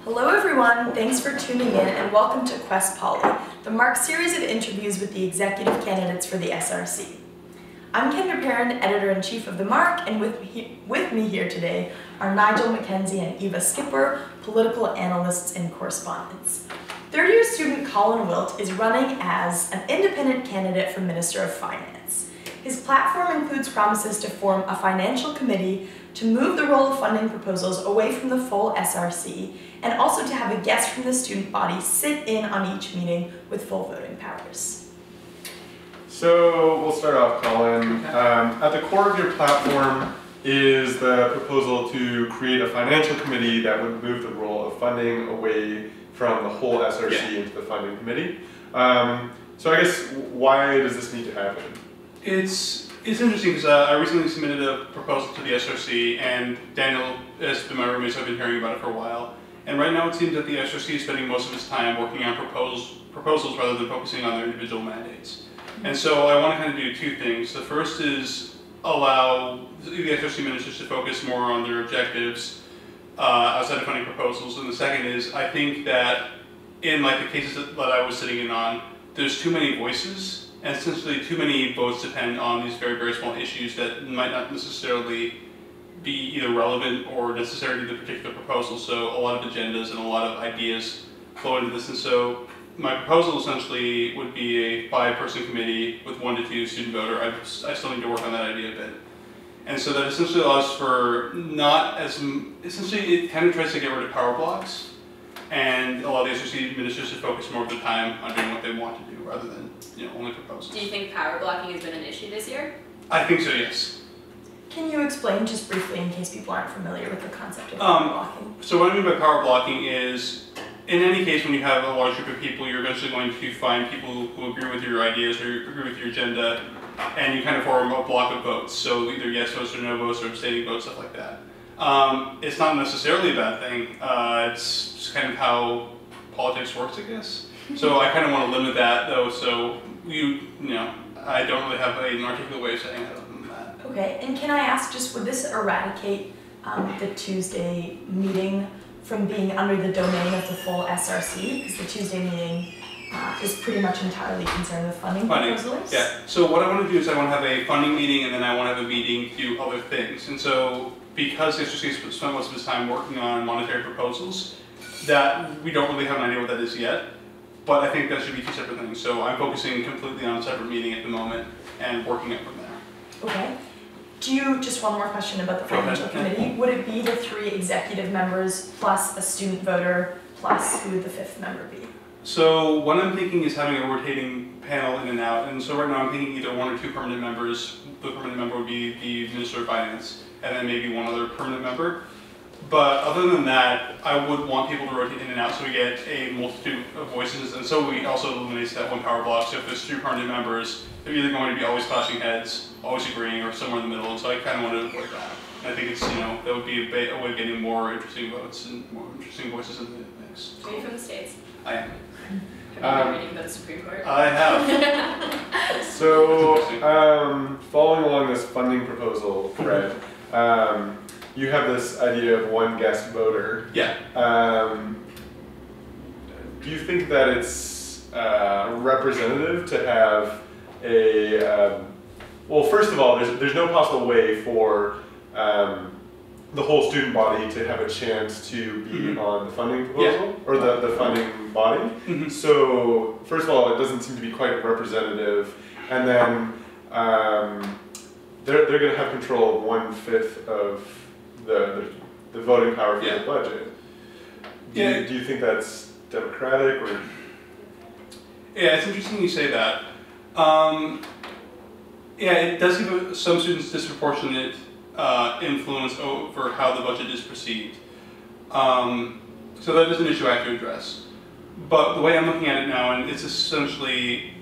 Hello everyone, thanks for tuning in and welcome to Questpoli, the marked series of interviews with the executive candidates for the SRC. I'm Kendra Perrin, Editor-in-Chief of the Mark, and with me here today are Nigel, McKenzie, and Eva Schipper, political analysts and correspondents. Third-year student Colin Wilt is running as an independent candidate for Minister of Finance. His platform includes promises to form a financial committee to move the role of funding proposals away from the full SRC, and also to have a guest from the student body sit in on each meeting with full voting powers. So we'll start off, Colin. At the core of your platform is the proposal to create a financial committee that would move the role of funding away from the whole SRC into the funding committee. So I guess, why does this need to happen? It's interesting because I recently submitted a proposal to the SRC, and Daniel has been my roommate, so I've been hearing about it for a while. And right now it seems that the SRC is spending most of its time working on proposals rather than focusing on their individual mandates. And so I want to kind of do two things. The first is allow the SRC ministers to focus more on their objectives outside of funding proposals. And the second is, I think that in like the cases that I was sitting in on, there's too many voices, and essentially too many votes depend on these very, very small issues that might not necessarily be either relevant or necessary to the particular proposal. So a lot of agendas and a lot of ideas flow into this. And so my proposal essentially would be a 5-person committee with 1 to 2 student voter. I still need to work on that idea a bit. And so that essentially allows for not as, essentially it kind of tries to get rid of power blocks and allow the SRC ministers to focus more of the time on doing what they want to do rather than, only proposals. Do you think power blocking has been an issue this year? I think so, yes. Can you explain just briefly, in case people aren't familiar with the concept of power blocking? So what I mean by power blocking is, in any case when you have a large group of people, you're eventually going to find people who agree with your ideas or agree with your agenda, and you kind of form a block of votes. So either yes votes or no votes or abstaining votes, stuff like that. It's not necessarily a bad thing. It's just kind of how politics works, I guess. So I kind of want to limit that, though, so I don't really have an articulate way of saying it other than that. Okay, and can I ask, just would this eradicate the Tuesday meeting from being under the domain of the full SRC? Because the Tuesday meeting is pretty much entirely concerned with funding proposals? Yeah, so what I want to do is I want to have a funding meeting, and then I want to have a meeting to do other things. And so because the SRC spent most of its time working on monetary proposals, that we don't really have an idea what that is yet. But I think that should be 2 separate things. So I'm focusing completely on a separate meeting at the moment and working it from there. Okay. Just one more question about the financial committee. Would it be the 3 executive members plus a student voter plus who would the 5th member be? So what I'm thinking is having a rotating panel in and out. And so right now I'm thinking either 1 or 2 permanent members. The permanent member would be the Minister of Finance, and then maybe 1 other permanent member. But other than that, I would want people to rotate in and out so we get a multitude of voices, and so we also eliminate that 1 power block. So if there's 2 permanent members, they're either going to be always clashing heads, always agreeing, or somewhere in the middle, and so I kind of want to avoid that. And I think it's, that would be a way of getting more interesting votes and more interesting voices in the mix. Are you from the States? I am. Have you been reading about the Supreme Court? I have. So, following along this funding proposal thread, you have this idea of 1 guest voter. Yeah. Do you think that it's representative to have a, well, first of all, there's no possible way for the whole student body to have a chance to be on the funding proposal, or the funding body. So, first of all, it doesn't seem to be quite representative, and then they're going to have control of 1/5 of the voting power for the budget. Do you think that's democratic, or? Yeah, it's interesting you say that. Yeah, it does give some students disproportionate influence over how the budget is perceived. So that is an issue I have to address. But the way I'm looking at it now, and it's essentially,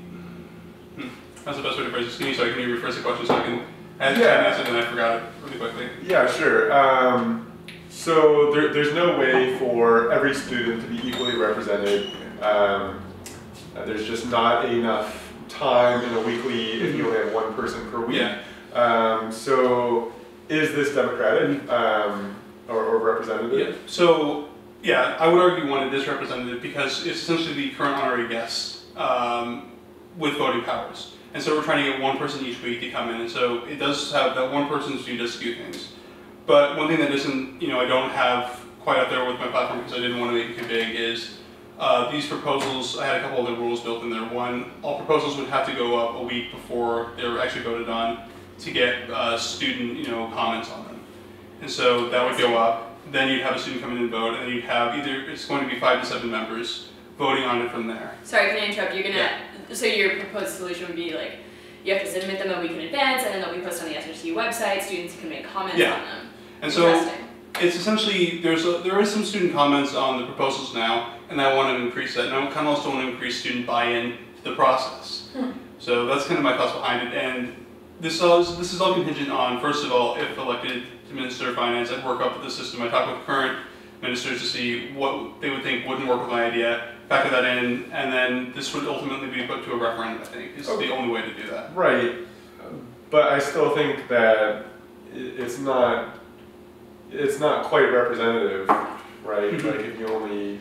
that's the best way to phrase this. Can you rephrase the question so I can answer it and I forgot it really quickly? Yeah, sure. So there's no way for every student to be equally represented. There's just not enough time in a weekly if you only have 1 person per week. So is this democratic or representative? Yeah. So Yeah, I would argue one, it is representative because it's essentially the current honorary guest with voting powers. And so we're trying to get one person each week to come in, and so it does have that one person's view to skew things. But one thing that isn't, I don't have quite up there with my platform because I didn't want to make it too big is these proposals, I had a couple of the rules built in there. One, all proposals would have to go up a week before they're actually voted on to get student, comments on them. And so that would go up. Then you'd have a student come in and vote, and then you'd have it's going to be 5 to 7 members voting on it from there. Sorry, can I interrupt? So your proposed solution would be like, you have to submit them a week in advance, and then they'll be posted on the SRC website, students can make comments on them. And so it's essentially, there is some student comments on the proposals now, and I want to increase that, and I kind of also want to increase student buy-in to the process. So that's kind of my thoughts behind it, and this is all contingent on, first of all, if elected to Minister of Finance, I'd work up with the system. I talk with current ministers to see what they would think wouldn't work with my idea, factor that in, and then this would ultimately be put to a referendum, I think, is the only way to do that. Right, but I still think that it's not quite representative, right? Like if you only...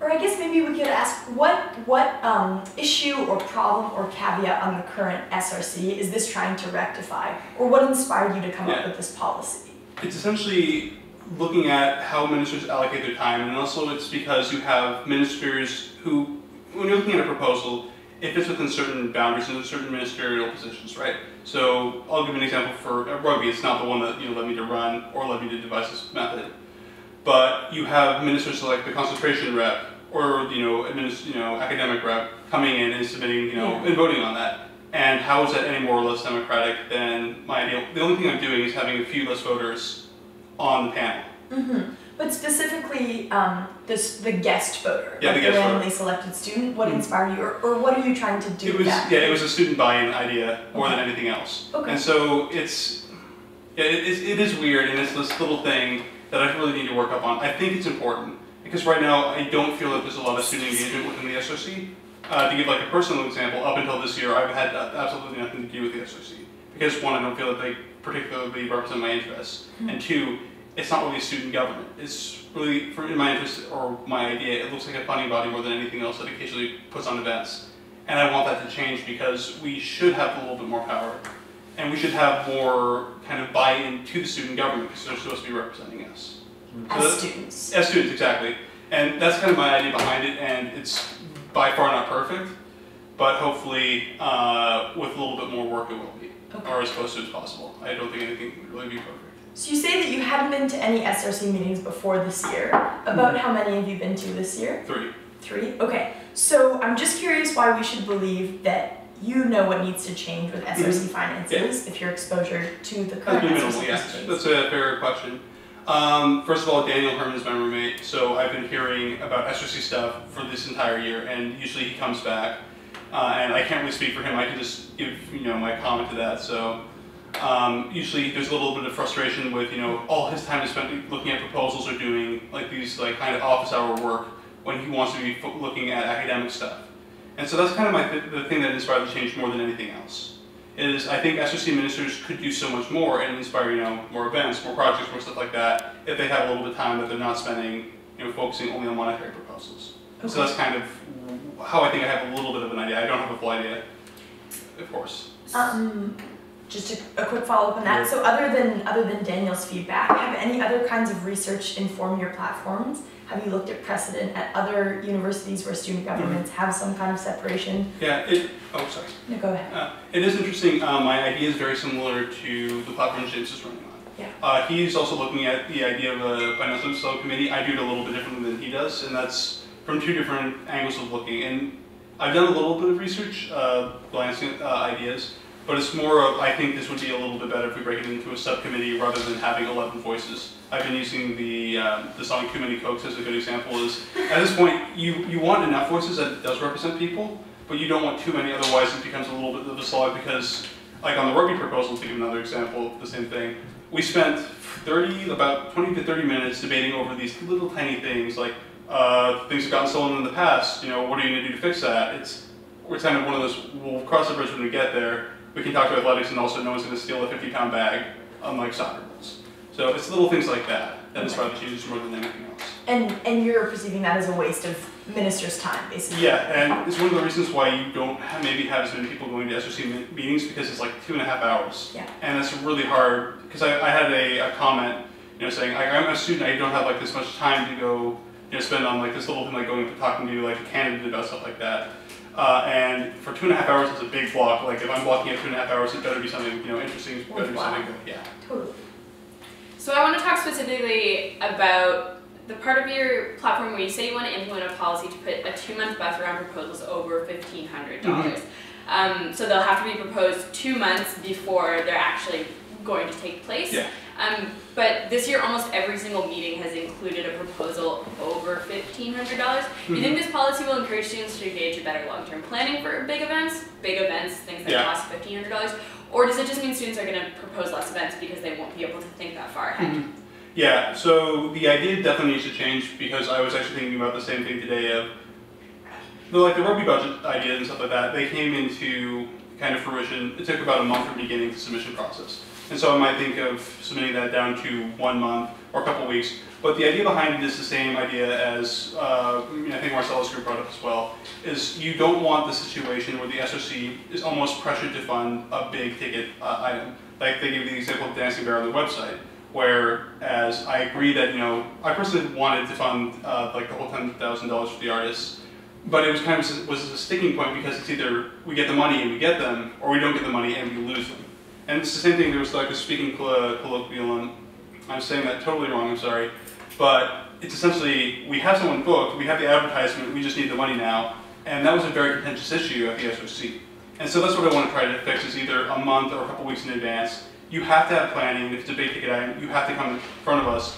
Or I guess maybe we could ask, what issue or problem or caveat on the current SRC is this trying to rectify? Or what inspired you to come up with this policy? It's essentially looking at how ministers allocate their time, and also it's because you have ministers who, when you're looking at a proposal, it fits within certain boundaries and certain ministerial positions, right? So I'll give an example for rugby. It's not the one that led me to run or led me to devise this method, but you have ministers like the concentration rep or academic rep coming in and submitting and voting on that. And how is that any more or less democratic than my ideal? The only thing I'm doing is having a few less voters on the panel. But specifically, the guest voter, the guest randomly selected student. What inspired you, or what are you trying to do? It was a student buy-in idea more than anything else. And so it is weird, and it's this little thing that I really need to work up on. I think it's important because right now I don't feel that there's a lot of student engagement within the SRC. To give like a personal example, up until this year, I've had absolutely nothing to do with the SRC because one, I don't feel that they particularly represent my interests, and two, it's not really student government. It's really, in my interest or my idea, it looks like a funding body more than anything else that occasionally puts on events. And I want that to change because we should have a little bit more power, and we should have more kind of buy-in to the student government because they're supposed to be representing us. As students. As students, exactly. And that's kind of my idea behind it, and it's by far not perfect, but hopefully with a little bit more work it will be, or as close to as possible. I don't think anything would really be perfect. So you say that you hadn't been to any SRC meetings before this year. About how many have you been to this year? 3. 3? Okay. So I'm just curious why we should believe that you know what needs to change with SRC finances if your exposure to the current SRC changes. That's a fair question. First of all, Daniel Herman is my roommate, so I've been hearing about SRC stuff for this entire year, and usually he comes back, and I can't really speak for him. I can just give my comment to that. So usually there's a little bit of frustration with all his time is spent looking at proposals or doing like these kind of office hour work when he wants to be looking at academic stuff. And so that's kind of the thing that inspired the change more than anything else. Is I think SRC ministers could do so much more and inspire more events, more projects, more stuff like that if they have a little bit of time that they're not spending focusing only on monetary proposals. So that's kind of how I think I have a little bit of an idea. I don't have a full idea, of course. Just a quick follow-up on that. So other than Daniel's feedback, have any other kinds of research informed your platforms? Have you looked at precedent at other universities where student governments have some kind of separation? Yeah, oh, sorry. No, go ahead. It is interesting. My idea is very similar to the platform James is running on. Yeah. He's also looking at the idea of a financial subcommittee. I do it a little bit differently than he does, and that's from 2 different angles of looking. And I've done a little bit of research, glancing at ideas, but it's more of, I think this would be a little bit better if we break it into a subcommittee rather than having 11 voices. I've been using the song Too Many Cokes as a good example. Is at this point, you want enough voices that it does represent people, but you don't want too many, otherwise it becomes a little bit of a slog because, like on the rugby proposal, to give another example of the same thing, we spent about 20 to 30 minutes debating over these little tiny things, like things have gotten stolen in the past, what are you going to do to fix that? We're kind of one of those, we'll cross the bridge when we get there. We can talk to athletics, and also no one's going to steal a 50-pound bag, unlike soccer balls. So it's little things like that. that inspire the changes more than anything else. And you're perceiving that as a waste of ministers' time, basically. Yeah, and it's one of the reasons why you don't maybe have as many people going to SRC meetings, because it's like 2.5 hours. Yeah. And that's really hard, because I had a comment, saying, I'm a student, I don't have like this much time to go, spend on like this little thing, like going and talking to like a candidate about stuff like that. And for 2.5 hours, it's a big block. Like if I'm blocking at 2.5 hours, it better be something, interesting, it better be something good, yeah. Totally. So I want to talk specifically about the part of your platform where you say you want to implement a policy to put a 2-month buffer on proposals over $1,500. So they'll have to be proposed 2 months before they're actually going to take place. Yeah. But this year, almost every single meeting has included a proposal over $1,500. You think this policy will encourage students to engage in better long-term planning for big events, things that cost $1,500? Or does it just mean students are going to propose less events because they won't be able to think that far ahead? Yeah, so the idea definitely needs to change, because I was actually thinking about the same thing today of, like the rugby budget ideas and stuff like that, they came into kind of fruition. It took about a month from beginning to submission process. And so I might think of submitting that down to 1 month or a couple weeks. But the idea behind it is the same idea as, I think Marcella's group brought up as well, is you don't want the situation where the SRC is almost pressured to fund a big ticket item. Like they gave the example of Dancing Bear on their website, whereas I agree that, I personally wanted to fund like the whole $10,000 for the artists, but it was kind of was a sticking point, because it's either we get the money and we get them, or we don't get the money and we lose them. And it's the same thing. There was like a speaking colloquium. I'm saying that totally wrong, I'm sorry. But it's essentially, we have someone booked, we have the advertisement, we just need the money now. And that was a very contentious issue at the SRC. And so that's what I want to try to fix, is either a month or a couple weeks in advance. You have to have planning. If it's a big ticket item, you have to come in front of us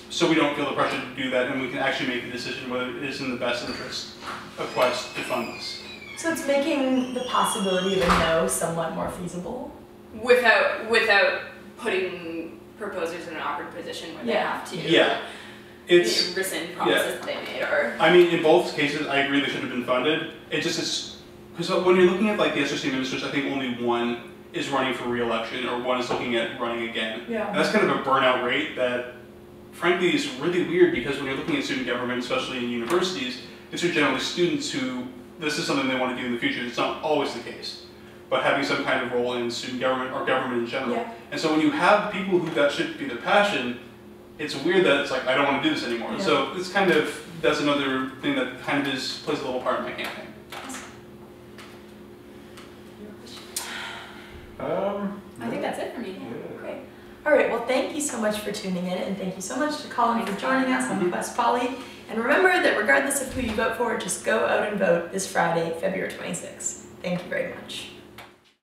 so we don't feel the pressure to do that, and we can actually make the decision whether it is in the best interest of Quest to fund this. So it's making the possibility of a no somewhat more feasible? Without putting proposers in an awkward position where they have to rescind promises that they made, or... I mean, in both cases, I agree they should have been funded. It just is, because when you're looking at like the SRC ministers, I think only one is running for re-election, or one is looking at running again. Yeah. And that's kind of a burnout rate that, frankly, is really weird, because when you're looking at student government, especially in universities, these are generally students who, this is something they want to do in the future. It's not always the case, but having some kind of role in student government or government in general. Yeah. And so when you have people who that should be their passion, it's weird that it's like, I don't want to do this anymore. Yeah. So it's kind of, that's another thing that kind of plays a little part in my campaign. I think that's it for me. Yeah. Great. All right, well, thank you so much for tuning in, and thank you so much to Colin for joining us on Questpoli. And remember that regardless of who you vote for, just go out and vote this Friday, February 26th. Thank you very much.